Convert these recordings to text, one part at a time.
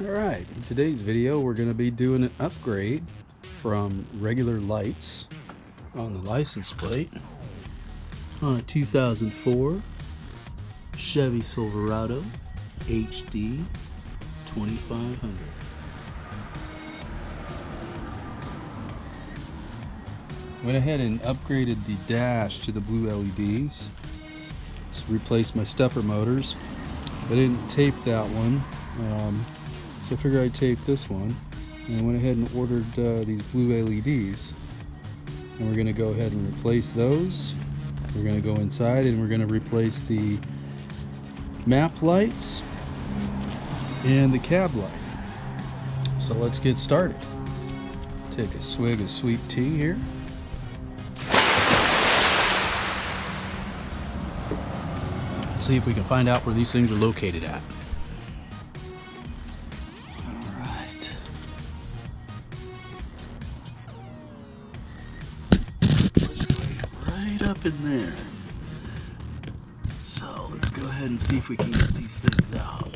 Alright, in today's video we're going to be doing an upgrade from regular lights on the license plate on a 2004 Chevy Silverado HD 2500. Went ahead and upgraded the dash to the blue LEDs. So replaced my stepper motors. I didn't tape that one. So I figured I'd tape this one, and I went ahead and ordered these blue LEDs, and we're going to go ahead and replace those. We're going to go inside and we're going to replace the map lights and the cab light. So let's get started. Take a swig of sweet tea here. See if we can find out where these things are located at. Up in there. So let's go ahead and see if we can get these things out.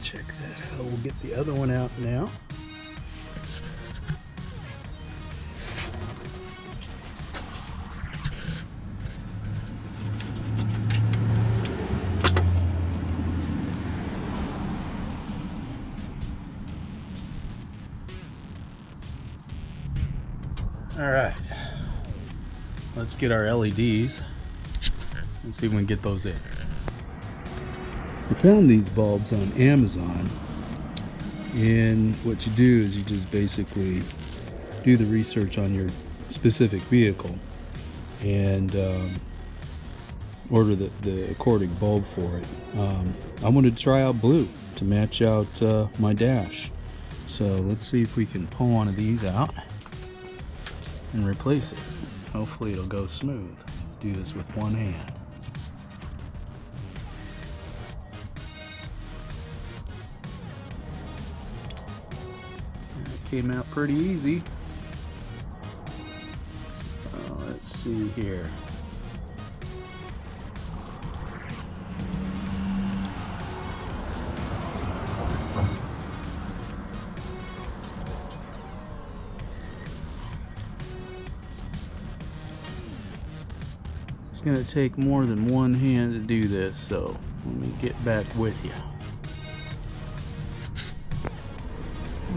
Check that out. We'll get the other one out now. All right, let's get our LEDs and see if we can get those in. I found these bulbs on Amazon, and what you do is you just basically do the research on your specific vehicle and order the according bulb for it. I wanted to try out blue to match out my dash, so let's see if we can pull one of these out and replace it. Hopefully it'll go smooth. Do this with one hand. Came out pretty easy. Let's see here. It's going to take more than one hand to do this, so let me get back with you.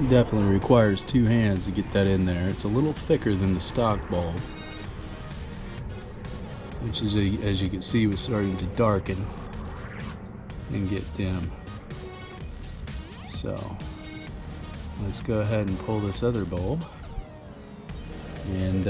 Definitely requires two hands to get that in there. It's a little thicker than the stock bulb, which is, as you can see, was starting to darken and get dim. So let's go ahead and pull this other bulb and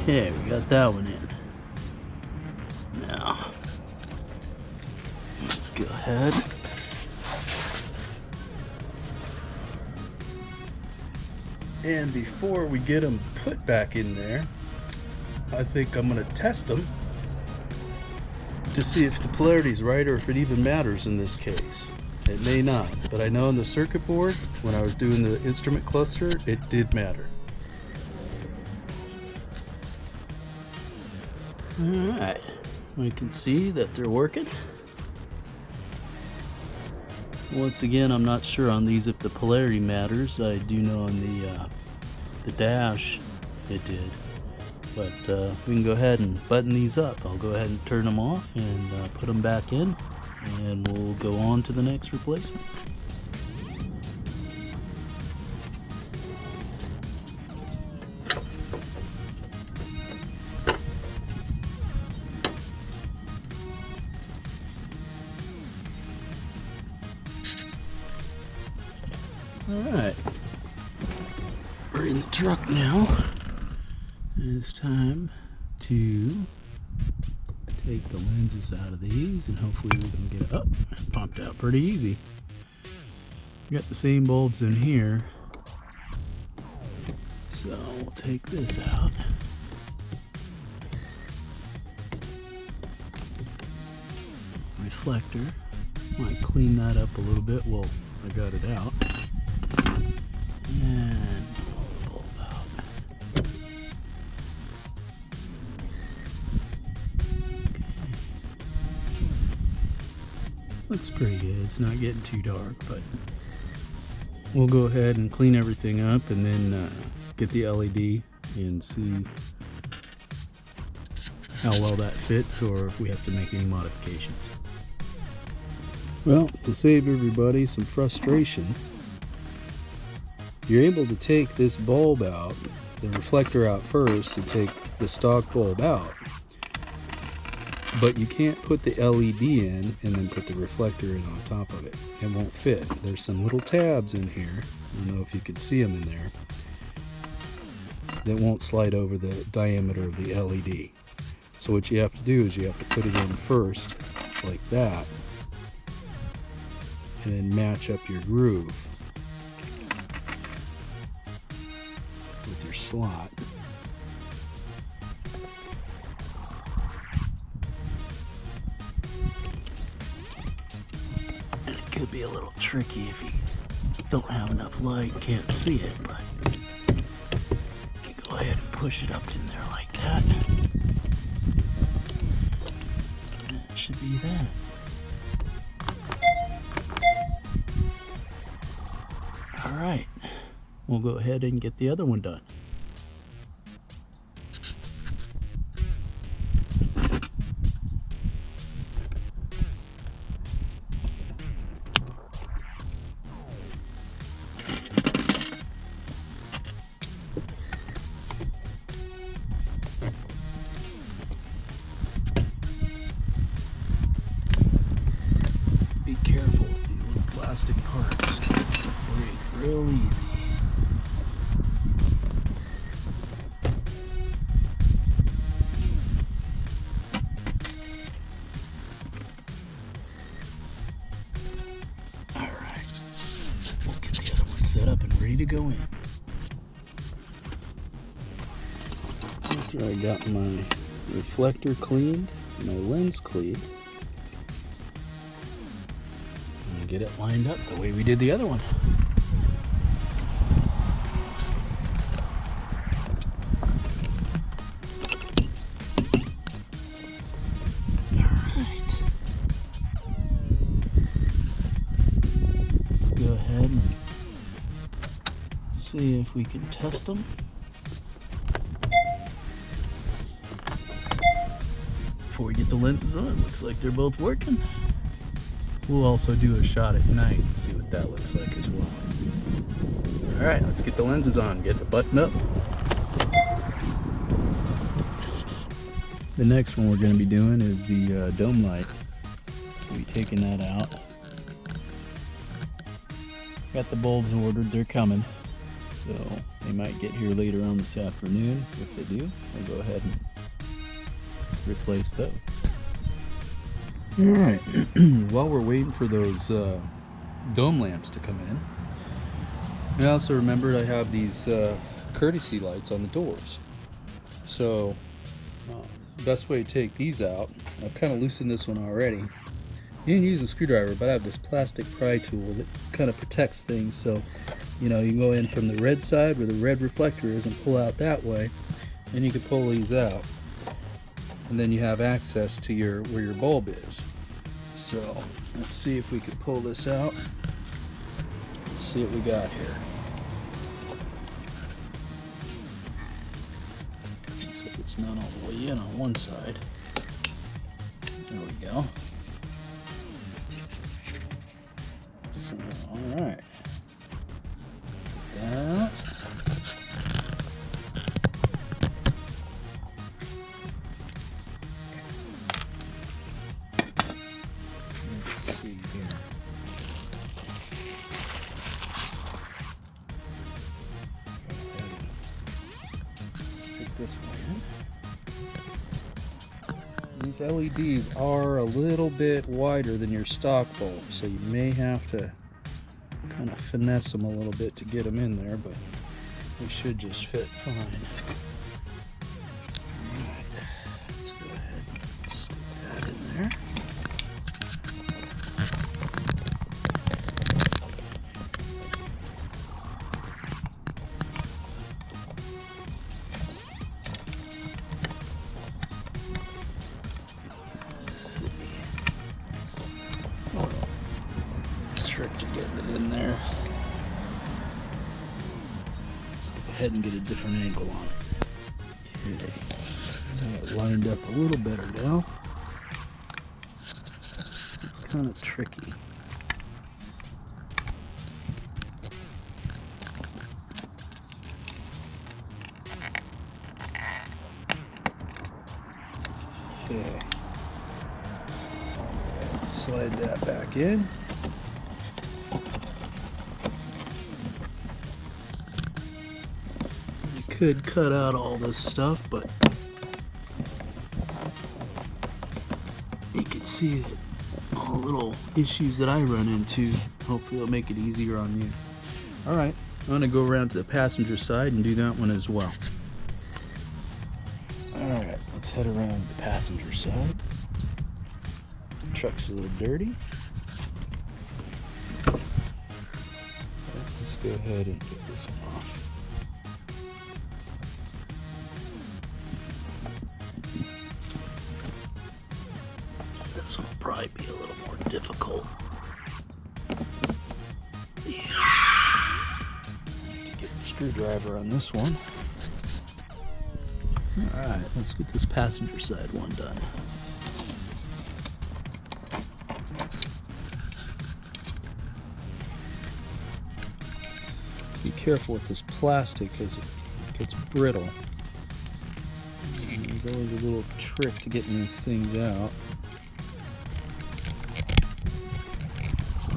okay, we got that one in. Now, let's go ahead. And before we get them put back in there, I think I'm going to test them to see if the polarity is right or if it even matters in this case. It may not, but I know on the circuit board, when I was doing the instrument cluster, it did matter. Alright, we can see that they're working. Once again, I'm not sure on these if the polarity matters. I do know on the dash it did. But we can go ahead and button these up. I'll go ahead and turn them off and put them back in, and we'll go on to the next replacement. Alright, we're in the truck now. It's time to take the lenses out of these, and hopefully we can get it up. It popped out pretty easy. We got the same bulbs in here, so we'll take this out. Reflector, might clean that up a little bit. Well, I got it out. And pull the bulb out. Okay. Looks pretty good. It's not getting too dark, but we'll go ahead and clean everything up and then get the LED and see how well that fits, or if we have to make any modifications. Well, to save everybody some frustration, you're able to take this bulb out, the reflector out first, and take the stock bulb out. But you can't put the LED in and then put the reflector in on top of it. It won't fit. There's some little tabs in here, I don't know if you can see them in there, that won't slide over the diameter of the LED. So what you have to do is you have to put it in first, like that, and then match up your groove with your slot. And it could be a little tricky if you don't have enough light, can't see it, but you can go ahead and push it up in there like that. And it should be that. Alright, we'll go ahead and get the other one done. Be careful with these little plastic parts. Break real easy. Alright, we'll get the other one set up and ready to go in. After I got my reflector cleaned, my lens cleaned, and get it lined up the way we did the other one. Alright. Let's go ahead and see if we can test them. Before we get the lenses on, looks like they're both working. We'll also do a shot at night and see what that looks like as well. Alright, let's get the lenses on, get the button up. The next one we're going to be doing is the dome light. We'll be taking that out. Got the bulbs ordered, they're coming. So they might get here later on this afternoon. If they do, we'll go ahead and replace those. Alright, while we're waiting for those dome lamps to come in, I also remembered I have these courtesy lights on the doors. So best way to take these out, I've kind of loosened this one already. You can use a screwdriver, but I have this plastic pry tool that kind of protects things. So, you know, you can go in from the red side where the red reflector is and pull out that way, and you can pull these out. and then you have access to where your bulb is. So let's see if we can pull this out. Let's see what we got here. Looks like it's not all the way in on one side. There we go. So, all right. That. Let's see here. Stick this one in. These LEDs are a little bit wider than your stock bulb, so you may have to kind of finesse them a little bit to get them in there, but they should just fit fine. Alright, let's go ahead and stick that in there. Let's see. Trick to getting it in there. Let's go ahead and get a different angle on it. Okay. Got it lined up a little better now. It's kind of tricky. Okay. Slide that back in. Could cut out all this stuff, but you can see that all the little issues that I run into. Hopefully it'll make it easier on you. Alright, I'm going to go around to the passenger side and do that one as well. Alright, let's head around to the passenger side. The truck's a little dirty. Let's go ahead and get this one off. This one will probably be a little more difficult. Yeah. Get the screwdriver on this one. Alright, let's get this passenger side one done. Be careful with this plastic because it gets brittle. And there's always a little trick to getting these things out.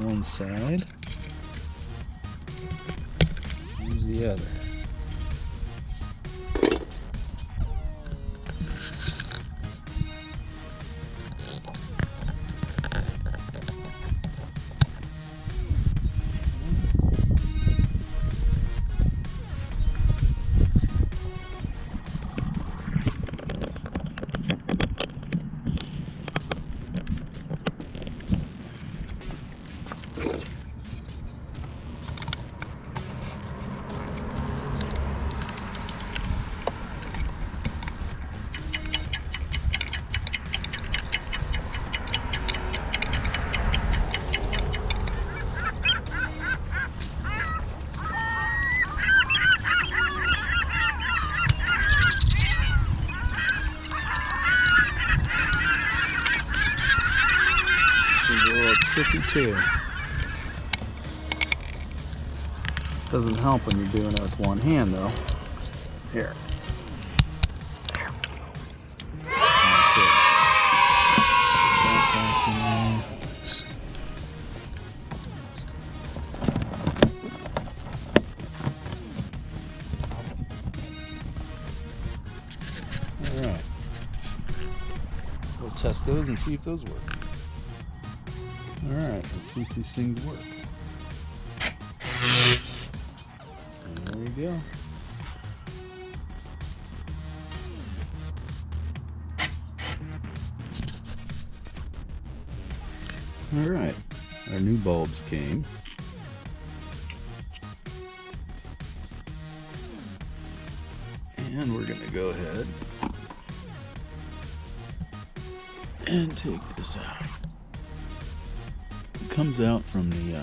One side. Here's the other. Tricky too. Doesn't help when you're doing it with one hand though. Here. There we go. Alright. We'll test those and see if those work. Alright, let's see if these things work. And there we go. Alright, our new bulbs came. And we're going to go ahead And take this out. It comes out from the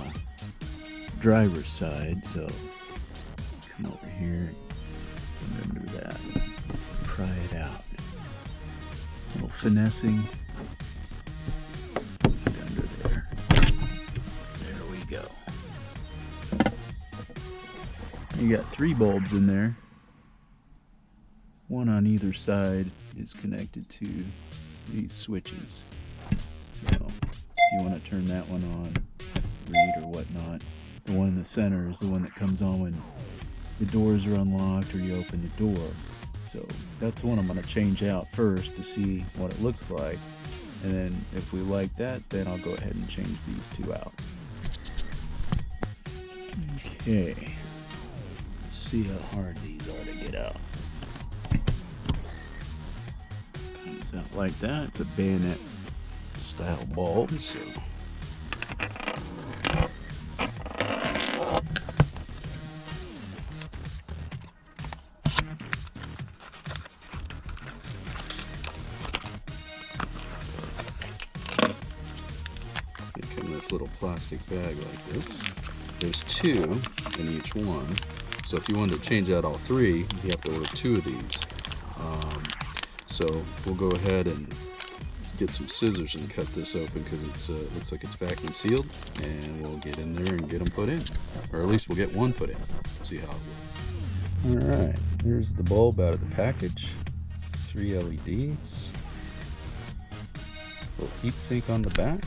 driver's side, so come over here and under that. Pry it out. A little finessing. Under there. There we go. You got 3 bulbs in there. One on either side is connected to these switches. So if you want to turn that one on, read or whatnot, the one in the center is the one that comes on when the doors are unlocked or you open the door. So that's the one I'm going to change out first to see what it looks like. And then if we like that, then I'll go ahead and change these 2 out. Okay. Let's see how hard these are to get out. Comes out like that. It's a bayonet style bulb, so they come in this little plastic bag like this. There's 2 in each one, so if you wanted to change out all 3, you have to order 2 of these. So we'll go ahead and get some scissors and cut this open because it looks like it's vacuum sealed, and we'll get in there and get them put in, or at least we'll get one put in. See how it works. All right, here's the bulb out of the package. 3 LEDs. Little heat sink on the back.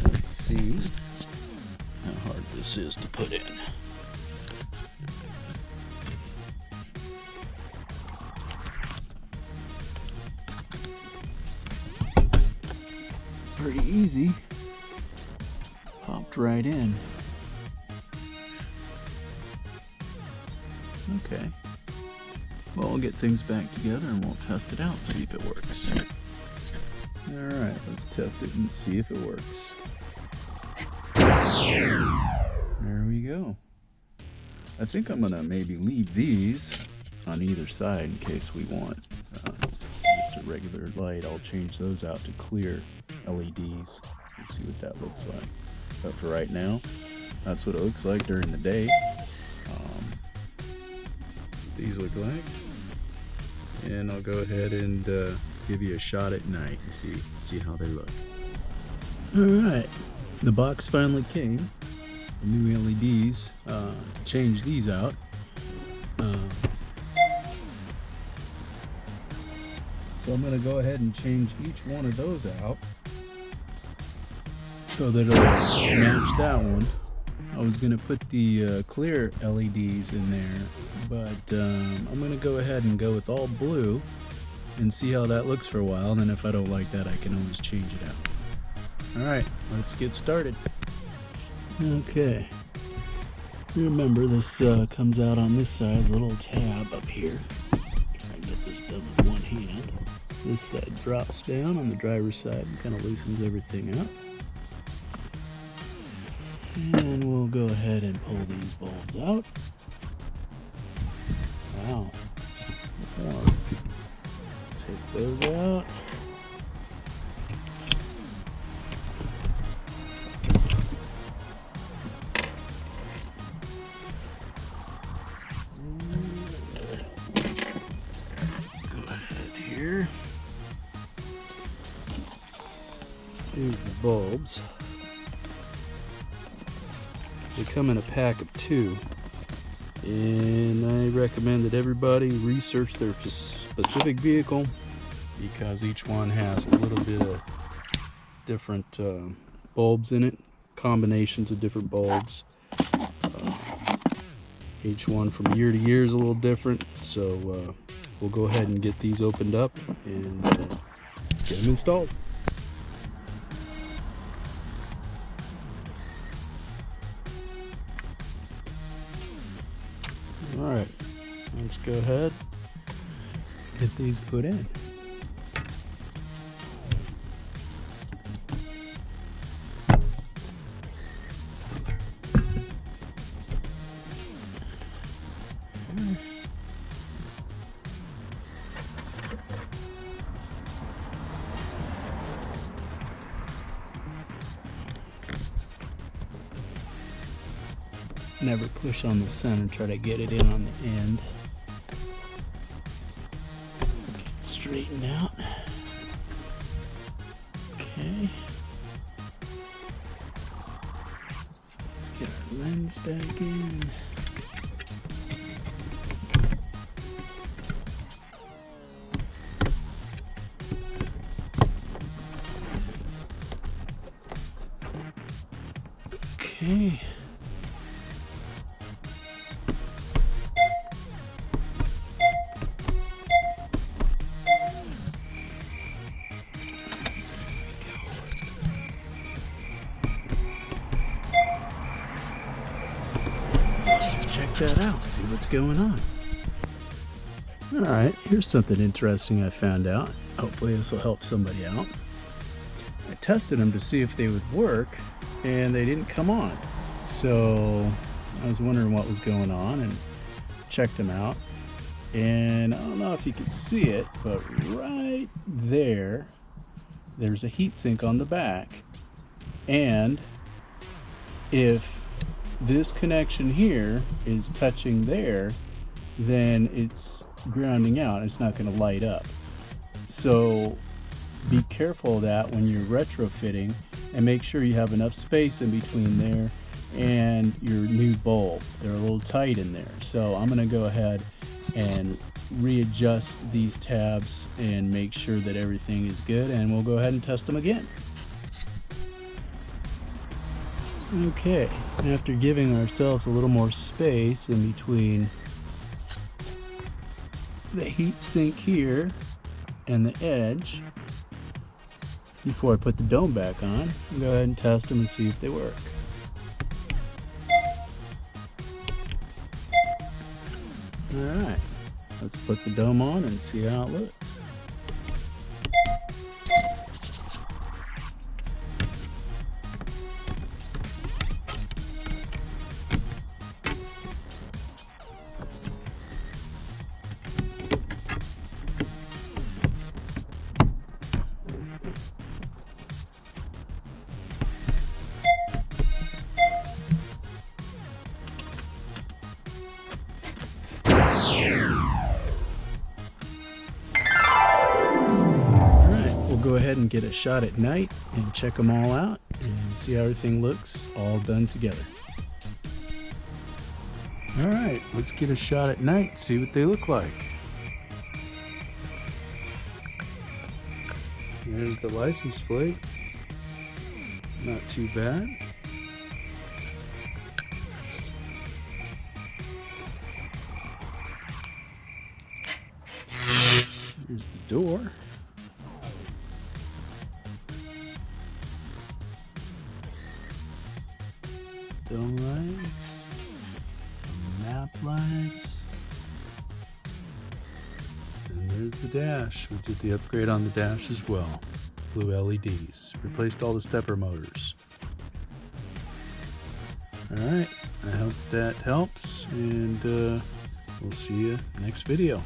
Let's see how hard this is to put in. Pretty easy. Popped right in. Okay. Well, we'll get things back together and we'll test it out, see if it works. Alright, let's test it and see if it works. There we go. I think I'm gonna maybe leave these on either side in case we want just a regular light. I'll change those out to clear LEDs and see what that looks like. But for right now, that's what it looks like during the day. These look like, and I'll go ahead and give you a shot at night and see how they look. All right, the box finally came. The new LEDs. Change these out. So I'm going to go ahead and change each one of those out so that it'll match that one. I was going to put the clear LEDs in there, but I'm going to go ahead and go with all blue and see how that looks for a while, and then if I don't like that, I can always change it out. Alright, let's get started. Okay, remember this comes out on this side, a little tab up here. Try and get this done with one hand. This side drops down on the driver's side and kind of loosens everything up. And we'll go ahead and pull these bulbs out. Wow. Take those out. Go ahead here. Here's the bulbs. They come in a pack of 2, and I recommend that everybody research their specific vehicle because each one has a little bit of different bulbs in it, combinations of different bulbs. Each one from year to year is a little different, so we'll go ahead and get these opened up and get them installed. Alright, let's go ahead and get these put in. never push on the center, try to get it in on the end. Get it straightened out. Okay. Let's get our lens back in. Okay. Check that out, see what's going on. Alright, here's something interesting I found out. Hopefully this will help somebody out. I tested them to see if they would work, and they didn't come on. So I was wondering what was going on and checked them out. And I don't know if you can see it, but right there, there's a heatsink on the back. And if this connection here is touching there, then it's grounding out. It's not going to light up. So be careful of that when you're retrofitting, and make sure you have enough space in between there and your new bulb. They're a little tight in there. So I'm going to go ahead and readjust these tabs and make sure that everything is good, and we'll go ahead and test them again. Okay, after giving ourselves a little more space in between the heat sink here and the edge, before I put the dome back on, I'll go ahead and test them and see if they work. Alright, let's put the dome on and see how it looks. Go ahead and get a shot at night and check them all out and see how everything looks all done together. Alright, let's get a shot at night, see what they look like. There's the license plate. Not too bad. Here's the door. Dome lights, map lights, and there's the dash. We did the upgrade on the dash as well. Blue LEDs. Replaced all the stepper motors. Alright, I hope that helps, and we'll see you next video.